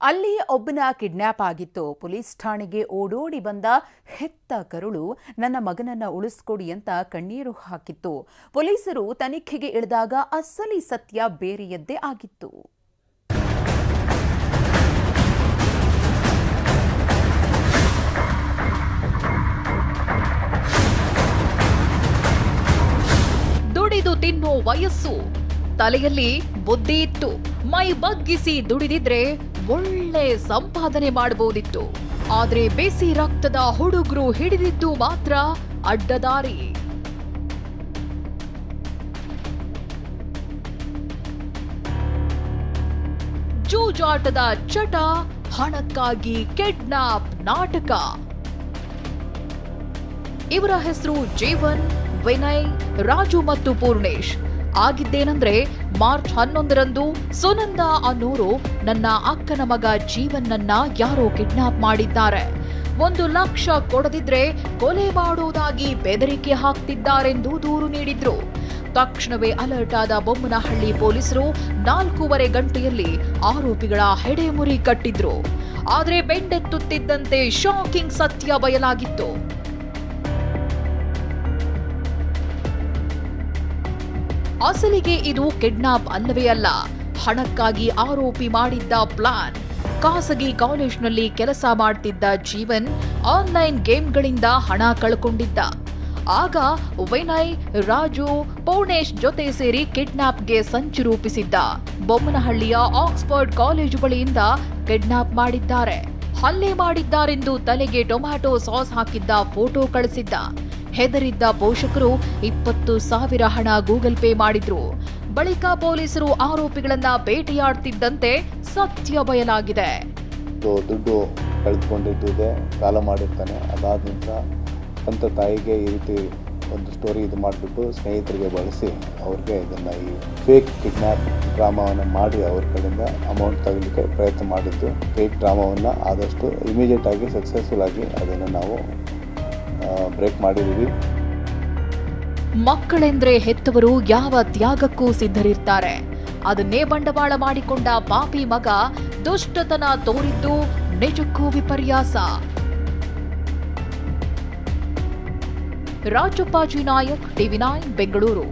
ಅಲ್ಲಿ ಒಬ್ಬನ ಕಿಡ್ನಾಪ್ ಆಗಿತ್ತು. ಪೊಲೀಸ್ ಠಾಣೆಗೆ ಓಡೋಡಿ ಬಂದ ಹೆತ್ತ ಕರುಳು ನನ್ನ ಮಗನನ್ನ ಉಳಿಸ್ಕೊಡಿ ಅಂತ ಕಣ್ಣೀರು ಹಾಕಿತ್ತು. ಪೊಲೀಸರು ತನಿಖೆಗೆ ಇಳಿದಾಗ ಅಸಲಿ ಸತ್ಯ ಬೇರೆಯದ್ದೇ ಆಗಿತ್ತು. ದುಡಿದು ತಿನ್ನೋ ವಯಸ್ಸು, ತಲೆಯಲ್ಲಿ ಬುದ್ಧಿ ಇತ್ತು, ಮೈ ಬಗ್ಗಿಸಿ ದುಡಿದಿದ್ರೆ ಒಳ್ಳೆ ಸಂಪಾದನೆ ಮಾಡಬಹುದಿತ್ತು. ಆದ್ರೆ ಬೇಸಿ ರಕ್ತದ ಹುಡುಗರು ಹಿಡಿದಿದ್ದು ಮಾತ್ರ ಅಡ್ಡದಾರಿ. ಜೂಜಾಟದ ಚಟ, ಹಣಕ್ಕಾಗಿ ಕಿಡ್ನಾಪ್ ನಾಟಕ. ಇವರ ಹೆಸರು ಜೀವನ್, ವಿನಯ್, ರಾಜು ಮತ್ತು ಪೂರ್ಣೇಶ್. ಆಗಿದ್ದೇನೆಂದ್ರೆ ಮಾರ್ಚ್ 11ರಂದು ಸುನಂದಾ ಅನ್ನೋರು ನನ್ನ ಅಕ್ಕನ ಮಗ ಜೀವನ್ನನ್ನ ಯಾರೋ ಕಿಡ್ನಾಪ್ ಮಾಡಿದ್ದಾರೆ, 1 ಲಕ್ಷ ಕೊಡದಿದ್ರೆ ಕೊಲೆ ಮಾಡೋದಾಗಿ ಬೆದರಿಕೆ ಹಾಕ್ತಿದ್ದಾರೆಂದು ದೂರು ನೀಡಿದ್ರು. ತಕ್ಷಣವೇ ಅಲರ್ಟ್ ಆದ ಬೊಮ್ಮನಹಳ್ಳಿ ಪೊಲೀಸರು 4.5 ಗಂಟೆಯಲ್ಲಿ ಆರೋಪಿಗಳ ಹೆಡೆಮುರಿ ಕಟ್ಟಿದ್ರು. ಆದ್ರೆ ಬೆಂಡೆತ್ತುತ್ತಿದ್ದಂತೆ ಶಾಕಿಂಗ್ ಸತ್ಯ ಬಯಲಾಗಿತ್ತು. ಅಸಲಿಗೆ ಇದು ಕಿಡ್ನಾಪ್ ಅಲ್ಲವೇ ಅಲ್ಲ, ಹಣಕ್ಕಾಗಿ ಆರೋಪಿ ಮಾಡಿದ್ದ ಪ್ಲಾನ್. ಖಾಸಗಿ ಕಾಲೇಜ್ನಲ್ಲಿ ಕೆಲಸ ಮಾಡ್ತಿದ್ದ ಜೀವನ್ ಆನ್ಲೈನ್ ಗೇಮ್ಗಳಿಂದ ಹಣ ಕಳ್ಕೊಂಡಿದ್ದ. ಆಗ ವಿನಯ್, ರಾಜು, ಪೂರ್ಣೇಶ್ ಜೊತೆ ಸೇರಿ ಕಿಡ್ನಾಪ್ಗೆ ಸಂಚು ರೂಪಿಸಿದ್ದ. ಬೊಮ್ಮನಹಳ್ಳಿಯ ಆಕ್ಸ್ಫರ್ಡ್ ಕಾಲೇಜು ಬಳಿಯಿಂದ ಕಿಡ್ನಾಪ್ ಮಾಡಿದ್ದಾರೆ. ಹಲ್ಲೆ ಮಾಡಿದ್ದಾರೆಂದು ತಲೆಗೆ ಟೊಮ್ಯಾಟೊ ಸಾಸ್ ಹಾಕಿದ್ದ ಫೋಟೋ ಕಳಿಸಿದ್ದ. ಹೆದರಿದ್ದ ಪೋಷಕರು 20,000 ಹಣ ಗೂಗಲ್ ಪೇ ಮಾಡಿದ್ರು. ಬಳಿಕ ಪೊಲೀಸರು ಆರೋಪಿಗಳನ್ನ ಭೇಟಿಯಾಡ್ತಿದ್ದಂತೆ ಸತ್ಯ ಬಯಲಾಗಿದೆ. ದುಡ್ಡು ಕಳೆದುಕೊಂಡಿದ್ದೆ, ಸಾಲ ಮಾಡಿರ್ತಾನೆ. ಅದಾದ ನಂತರ ಸ್ವಂತ ತಾಯಿಗೆ ಈ ರೀತಿ ಒಂದು ಸ್ಟೋರಿ ಇದು ಮಾಡಿಬಿಟ್ಟು ಸ್ನೇಹಿತರಿಗೆ ಬಳಸಿ ಅವ್ರಿಗೆ ಇದನ್ನು ಈ ಫೇಕ್ ಕಿಡ್ನಾಪ್ ಡ್ರಾಮಾವನ್ನು ಮಾಡಿ ಅವ್ರ ಕಡೆಯಿಂದ ಅಮೌಂಟ್ ತಗೊಳ್ಳಿಕ್ಕೆ ಪ್ರಯತ್ನ ಮಾಡಿದ್ದು. ಫೇಕ್ ಡ್ರಾಮಾವನ್ನು ಆದಷ್ಟು ಇಮಿಡಿಯೇಟ್ ಆಗಿ ಸಕ್ಸಸ್ಫುಲ್ ಆಗಿ ಅದನ್ನು ನಾವು ಬ್ರೇಕ್ ಮಾಡಿದ್ದೀವಿ. ಮಕ್ಕಳೆಂದ್ರೆ ಹೆತ್ತವರು ಯಾವ ತ್ಯಾಗಕ್ಕೂ ಸಿದ್ಧರಿರ್ತಾರೆ. ಅದನ್ನೇ ಬಂಡವಾಳ ಮಾಡಿಕೊಂಡ ಪಾಪಿ ಮಗ ದುಷ್ಟತನ ತೋರಿದ್ದು ನಿಜಕ್ಕೂ ವಿಪರ್ಯಾಸ. ರಾಜಪ್ಪಾಜಿ ನಾಯಕ್, TV9 ಬೆಂಗಳೂರು.